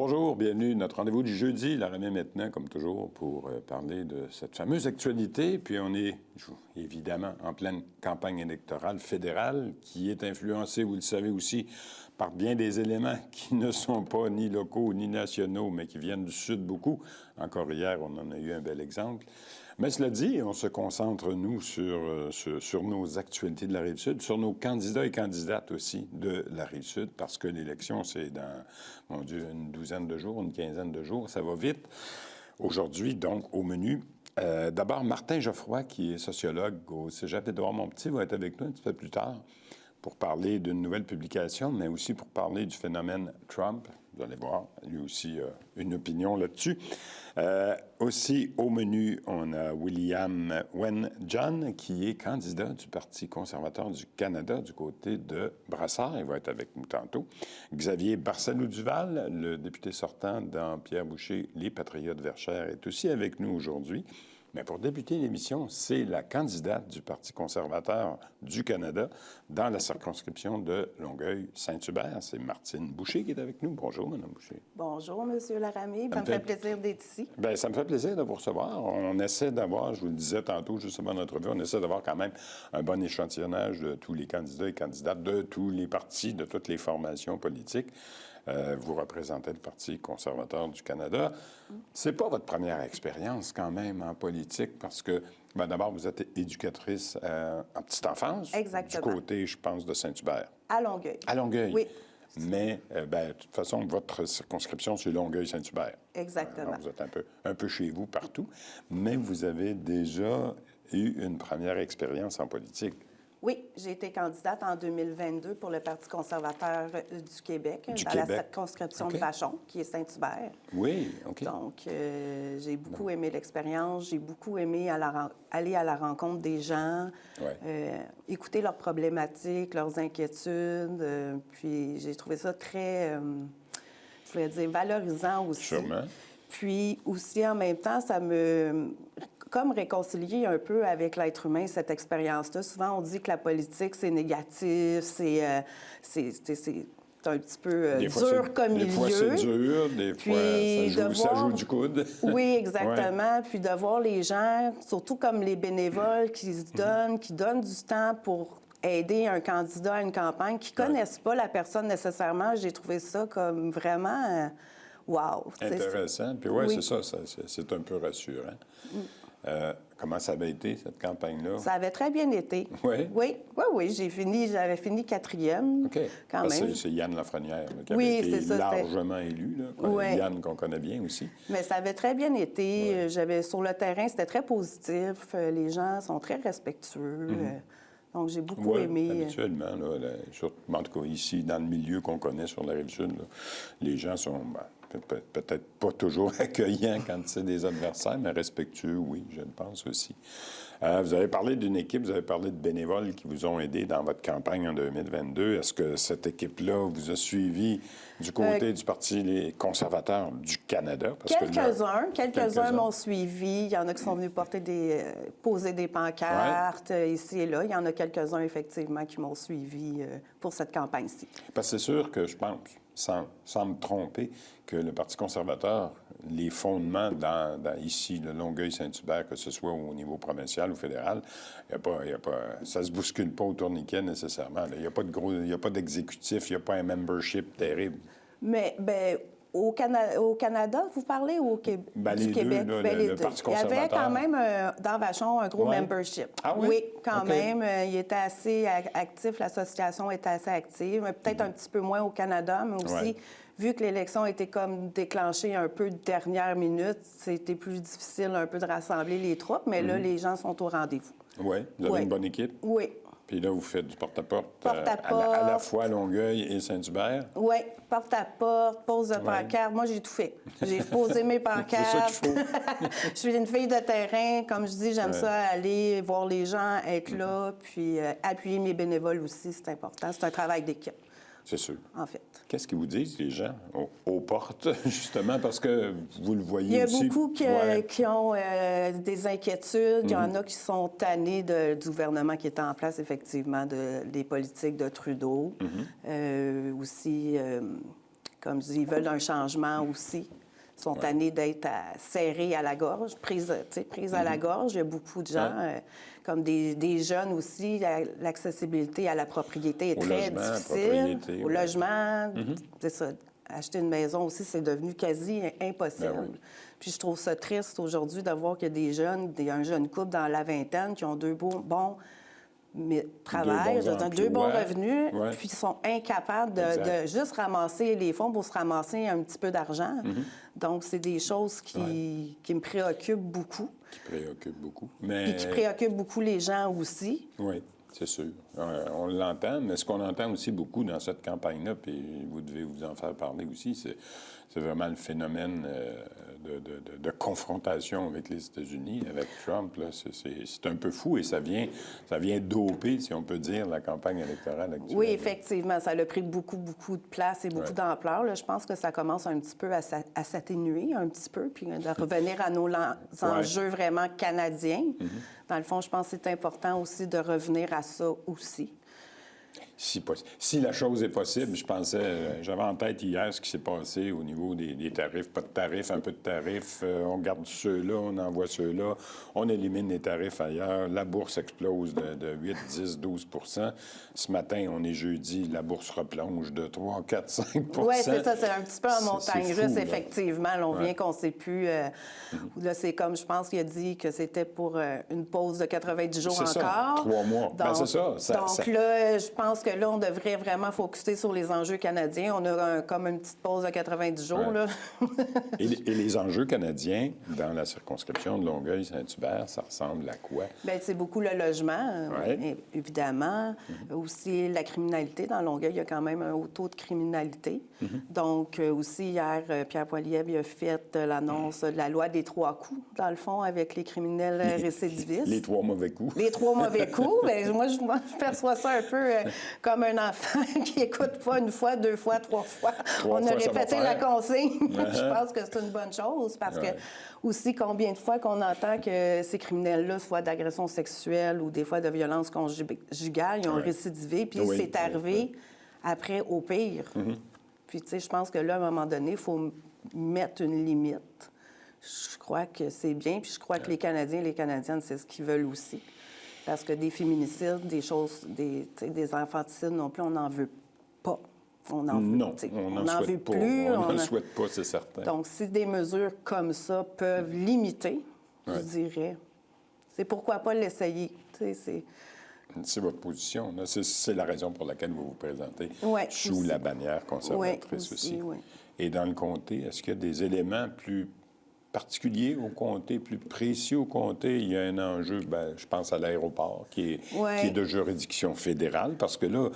Bonjour, bienvenue à notre rendez-vous du jeudi, la remet maintenant, comme toujours, pour parler de cette fameuse actualité. Puis on est évidemment en pleine campagne électorale fédérale qui est influencée, vous le savez aussi, par bien des éléments qui ne sont pas ni locaux ni nationaux, mais qui viennent du Sud beaucoup. Encore hier, on en a eu un bel exemple. Mais cela dit, on se concentre, nous, sur nos actualités de la Rive-Sud, sur nos candidats et candidates aussi de la Rive-Sud, parce que l'élection, c'est dans, mon Dieu, une douzaine de jours, une quinzaine de jours, ça va vite. Aujourd'hui, donc, au menu, d'abord, Martin Geoffroy, qui est sociologue au Cégep Édouard-Montpetit, va être avec nous un petit peu plus tard pour parler d'une nouvelle publication, mais aussi pour parler du phénomène Trump. Vous allez voir, lui aussi une opinion là-dessus. Aussi, au menu, on a William Wen-John, qui est candidat du Parti conservateur du Canada du côté de Brassard. Il va être avec nous tantôt. Xavier Barcelou-Duval, le député sortant dans Pierre Boucher, les Patriotes Verchères, est aussi avec nous aujourd'hui. Mais pour débuter l'émission, c'est la candidate du Parti conservateur du Canada dans la circonscription de Longueuil-Saint-Hubert. C'est Martine Boucher qui est avec nous. Bonjour, Mme Boucher. Bonjour, M. Laramie. Ça me fait plaisir d'être ici. Bien, ça me fait plaisir de vous recevoir. On essaie d'avoir, je vous le disais tantôt, juste avant notre revue, on essaie d'avoir quand même un bon échantillonnage de tous les candidats et candidates de tous les partis, de toutes les formations politiques. Vous représentez le Parti conservateur du Canada. C'est pas votre première expérience quand même en politique parce que, bien, d'abord, vous êtes éducatrice en petite enfance. Exactement. Du côté, je pense, de Saint-Hubert. À Longueuil. À Longueuil. Oui. Mais, bien, de toute façon, votre circonscription, c'est Longueuil-Saint-Hubert. Exactement. Alors, vous êtes un peu chez vous partout, mais vous avez déjà eu une première expérience en politique. Oui, j'ai été candidate en 2022 pour le Parti conservateur du Québec, dans la circonscription de Vachon, qui est Saint-Hubert. Oui, OK. Donc, j'ai beaucoup aimé l'expérience. J'ai beaucoup aimé aller à la rencontre des gens, écouter leurs problématiques, leurs inquiétudes. Puis, j'ai trouvé ça très, je voulais dire, valorisant aussi. Sûrement. Puis aussi, en même temps, ça me... comme réconcilier un peu avec l'être humain, cette expérience-là. Souvent, on dit que la politique, c'est négatif, c'est un petit peu dur comme milieu. Des fois, c'est dur, des fois, ça joue du coude. Oui, exactement. Ouais. Puis de voir les gens, surtout comme les bénévoles qui se donnent, qui donnent du temps pour aider un candidat à une campagne, qui ne connaissent pas la personne nécessairement, j'ai trouvé ça comme vraiment... wow! Intéressant. Puis oui, c'est ça, c'est un peu rassurant. Comment ça avait été, cette campagne-là? Ça avait très bien été. Oui? Oui. J'avais fini 4e, OK. quand même. C'est Yann Lafrenière qui avait été largement élu. Là. Yann, qu'on connaît bien aussi. Mais ça avait très bien été. Sur le terrain, c'était très positif. Les gens sont très respectueux. Donc, j'ai beaucoup aimé. Habituellement, en tout cas, ici, dans le milieu qu'on connaît sur la Rive-Sud, les gens sont peut-être pas toujours accueillants quand c'est des adversaires, mais respectueux, oui, je le pense aussi. Vous avez parlé d'une équipe, vous avez parlé de bénévoles qui vous ont aidé dans votre campagne en 2022. Est-ce que cette équipe-là vous a suivi du côté du Parti conservateur du Canada? Quelques-uns m'ont suivi. Il y en a qui sont venus poser des pancartes ici et là. Il y en a quelques-uns, effectivement, qui m'ont suivi pour cette campagne-ci. Parce que c'est sûr que je pense, sans me tromper, que le Parti conservateur, les fondements ici, le Longueuil-Saint-Hubert, que ce soit au niveau provincial ou fédéral, ça se bouscule pas au tourniquet nécessairement. Il n'y a pas d'exécutif, il n'y a pas un membership terrible. Mais, au Canada, vous parlez, ou du Québec? Deux, là, le Parti conservateur. Il y avait quand même, dans Vachon, un gros membership. Ah oui? Oui, quand même. Il était assez actif, l'association était assez active, peut-être un petit peu moins au Canada, mais aussi, vu que l'élection était comme déclenchée un peu de dernière minute, c'était plus difficile un peu de rassembler les troupes, mais là, les gens sont au rendez-vous. Oui, vous avez une bonne équipe? Oui. Puis là, vous faites du porte-à-porte à la fois Longueuil et Saint-Hubert? Oui, porte-à-porte, pose de pancarte. Moi, j'ai tout fait. J'ai posé mes pancartes. C'est ça qu'il faut. Je suis une fille de terrain. Comme je dis, j'aime ça aller voir les gens, être là, puis appuyer mes bénévoles aussi, c'est important. C'est un travail d'équipe. C'est sûr. En fait. Qu'est-ce qu'ils vous disent, les gens, aux portes, justement, parce que vous le voyez aussi? Il y a beaucoup qui ont des inquiétudes. Il y en a qui sont tannés du gouvernement qui est en place, effectivement, des politiques de Trudeau. Aussi, comme je dis, ils veulent un changement aussi. Ils sont tannés d'être serrés à la gorge, prise à la gorge. Il y a beaucoup de gens, comme des jeunes aussi, l'accessibilité à la propriété est très difficile. Au logement, c'est ça. Acheter une maison aussi, c'est devenu quasi impossible. Ben oui. Puis je trouve ça triste aujourd'hui de voir qu'il y a des jeunes, un jeune couple dans la vingtaine qui ont deux bons travail, deux bons revenus, puis ils sont incapables de juste ramasser les fonds pour se ramasser un petit peu d'argent. Donc, c'est des choses qui me préoccupent beaucoup. Qui préoccupent beaucoup. Puis qui préoccupent beaucoup les gens aussi. Oui, c'est sûr. On l'entend, mais ce qu'on entend aussi beaucoup dans cette campagne-là, puis vous devez vous en faire parler aussi, c'est vraiment le phénomène de confrontation avec les États-Unis, avec Trump. Là. C'est un peu fou et ça vient doper, si on peut dire, la campagne électorale actuelle. Oui, effectivement. Ça a pris beaucoup de place et beaucoup d'ampleur. Là. Je pense que ça commence un petit peu à s'atténuer, un petit peu, puis de revenir à nos enjeux vraiment canadiens. Dans le fond, je pense que c'est important aussi de revenir à ça aussi. Si la chose est possible, j'avais en tête hier ce qui s'est passé au niveau des tarifs. Pas de tarifs, un peu de tarifs. On garde ceux-là, on envoie ceux-là. On élimine les tarifs ailleurs. La bourse explose de 8, 10, 12 %. Ce matin, on est jeudi, la bourse replonge de 3, 4, 5 Oui, c'est ça. C'est un petit peu en montagne russe, effectivement. Là, on vient qu'on ne sait plus. Là, c'est comme, je pense qu'il a dit que c'était pour une pause de 90 jours c'est encore. Ça, 3 mois. Donc, c'est ça. Donc là, je pense que là, on devrait vraiment focusser sur les enjeux canadiens. On a comme une petite pause de 90 jours. Là. et les enjeux canadiens dans la circonscription de Longueuil-Saint-Hubert, ça ressemble à quoi? Bien, c'est beaucoup le logement, évidemment. Aussi la criminalité. Dans Longueuil, il y a quand même un haut taux de criminalité. Donc, aussi, hier, Pierre Poilievre a fait l'annonce de la loi des 3 coups, dans le fond, avec les criminels récidivistes. Les 3 mauvais coups. Les 3 mauvais coups. Bien, moi, je perçois ça un peu comme un enfant qui écoute pas une fois, 2 fois, 3 fois. On a répété la consigne. Je pense que c'est une bonne chose parce que aussi, combien de fois qu'on entend que ces criminels-là, soit d'agression sexuelle ou des fois de violence conjugale, ils ont récidivé, puis c'est arrivé après au pire. Puis, tu sais, je pense que là, à un moment donné, il faut mettre une limite. Je crois que c'est bien, puis je crois que les Canadiens et les Canadiennes, c'est ce qu'ils veulent aussi. Parce que des féminicides, des choses, des infanticides non plus, on n'en veut pas. On n'en veut plus. On n'en souhaite pas, c'est certain. Donc, si des mesures comme ça peuvent limiter, je dirais, c'est pourquoi pas l'essayer. C'est votre position. C'est la raison pour laquelle vous vous présentez sous aussi. La bannière conservatrice aussi. Et dans le comté, est-ce qu'il y a des éléments plus particulier au comté, plus précis au comté? Il y a un enjeu, je pense à l'aéroport, qui est de juridiction fédérale, parce que là,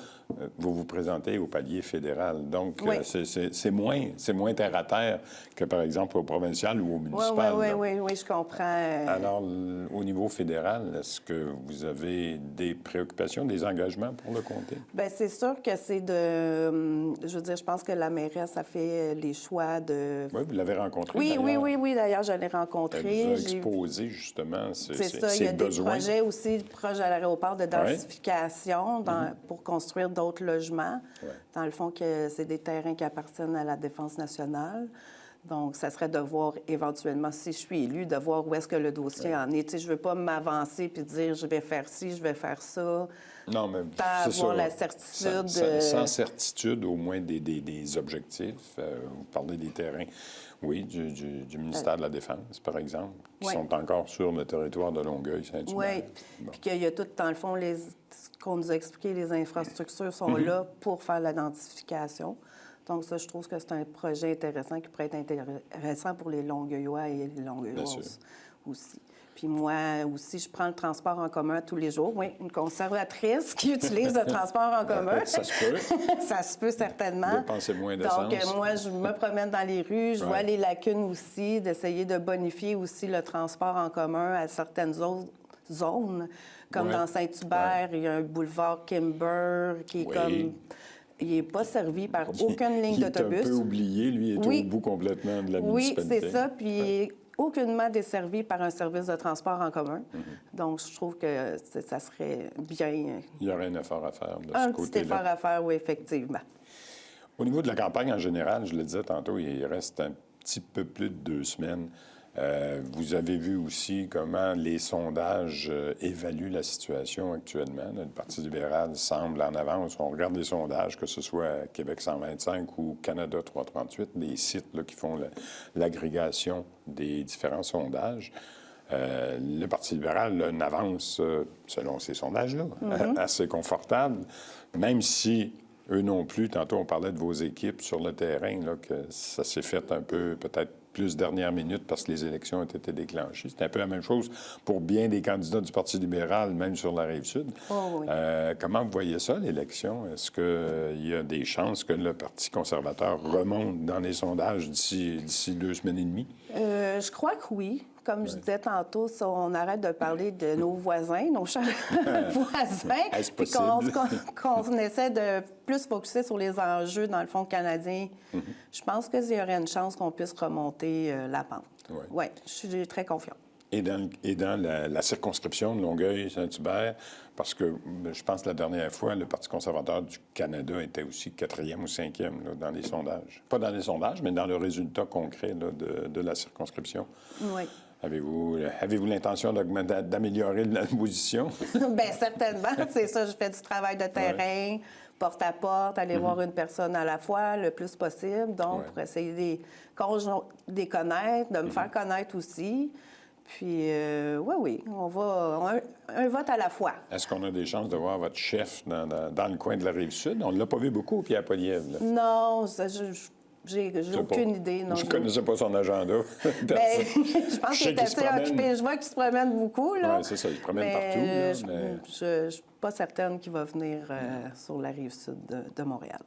vous vous présentez au palier fédéral. Donc, c'est moins terre-à-terre que, par exemple, au provincial ou au municipal. Oui, je comprends. Alors, au niveau fédéral, est-ce que vous avez des préoccupations, des engagements pour le comté? Bien, c'est sûr que c'est de... Je veux dire, je pense que la mairesse a fait les choix de... Oui, vous l'avez rencontré, Oui, d'ailleurs, je l'ai rencontré. Elle vous a exposé, justement, ses besoins. Il y a des projets aussi proches de l'aéroport de densification pour construire d'autres logements. Dans le fond, que c'est des terrains qui appartiennent à la Défense nationale. Donc, ça serait de voir éventuellement, si je suis élue, de voir où est-ce que le dossier en est. Tu sais, je ne veux pas m'avancer puis dire je vais faire ci, je vais faire ça. Non, mais pas avoir la certitude. Sans certitude, au moins des objectifs. Vous parlez des terrains, du ministère de la Défense, par exemple, qui sont encore sur le territoire de Longueuil-Saint-Hubert. Oui, puis qu'il y a tout, dans le fond, ce qu'on nous a expliqué, les infrastructures sont là pour faire l'identification. Donc, ça, je trouve que c'est un projet intéressant qui pourrait être intéressant pour les Longueuillois et les Longueuilloises aussi. Puis moi aussi, je prends le transport en commun tous les jours. Oui, une conservatrice qui utilise le transport en commun. Ça se peut. Ça se peut certainement. Dépenser moins d'essence. Donc, moi, je me promène dans les rues, je vois les lacunes aussi, d'essayer de bonifier aussi le transport en commun à certaines autres zones, comme dans Saint-Hubert, il y a un boulevard Kimber qui est comme... Il n'est pas servi par aucune ligne d'autobus. Il est un peu oublié, lui, il est au bout complètement de la municipalité. Oui, c'est ça, puis aucunement desservi par un service de transport en commun. Donc, je trouve que ça serait bien... Il y aurait un effort à faire de ce côté-là. Un petit effort à faire, oui, effectivement. Au niveau de la campagne en général, je le disais tantôt, il reste un petit peu plus de 2 semaines. Vous avez vu aussi comment les sondages évaluent la situation actuellement. Le Parti libéral semble en avance. On regarde les sondages, que ce soit Québec 125 ou Canada 338, les sites là, qui font l'agrégation des différents sondages. Le Parti libéral a une avance, selon ces sondages-là, assez confortable, même si eux non plus, tantôt on parlait de vos équipes sur le terrain, là, que ça s'est fait un peu peut-être plus dernière minute parce que les élections ont été déclenchées. C'est un peu la même chose pour bien des candidats du Parti libéral, même sur la Rive-Sud. Oh, oui. Comment vous voyez ça, l'élection? Est-ce qu'il y a des chances que le Parti conservateur remonte dans les sondages d'ici 2 semaines et demie? Je crois que oui. Comme je disais tantôt, si on arrête de parler de nos voisins, nos chers voisins, Est-ce puis qu'on essaie de plus focusser sur les enjeux, dans le fond, canadien, je pense qu'il y aurait une chance qu'on puisse remonter la pente. Oui, je suis très confiante. Et dans la circonscription de Longueuil-Saint-Hubert, parce que je pense que la dernière fois, le Parti conservateur du Canada était aussi 4e ou 5e là, dans les sondages. Pas dans les sondages, mais dans le résultat concret là, de la circonscription. Oui. Avez-vous l'intention d'améliorer la position? Bien, certainement. C'est ça, je fais du travail de terrain, porte à porte, aller voir une personne à la fois le plus possible, donc pour essayer de les connaître, de me faire connaître aussi. Puis, oui, on va un vote à la fois. Est-ce qu'on a des chances de voir votre chef dans le coin de la Rive-Sud? On ne l'a pas vu beaucoup, Pierre Poilievre. Non, j'ai aucune idée. Non, je ne connaissais pas son agenda. Bien, je pense qu'il est assez occupé. Je vois qu'il se promène beaucoup. Oui, c'est ça. Il se promène partout. Mais je ne suis pas certaine qu'il va venir sur la Rive-Sud de Montréal.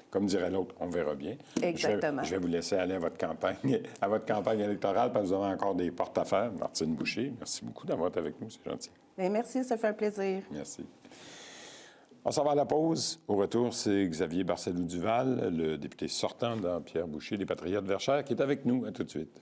Comme dirait l'autre, on verra bien. Exactement. Je vais vous laisser aller à votre campagne électorale, parce que vous avez encore des portes à faire. Martine Boucher, merci beaucoup d'avoir été avec nous. C'est gentil. Bien, merci, ça fait un plaisir. Merci. On s'en va à la pause. Au retour, c'est Xavier Barcellou-Duval, le député sortant dans Pierre Boucher des Patriotes Verchères, qui est avec nous. À tout de suite.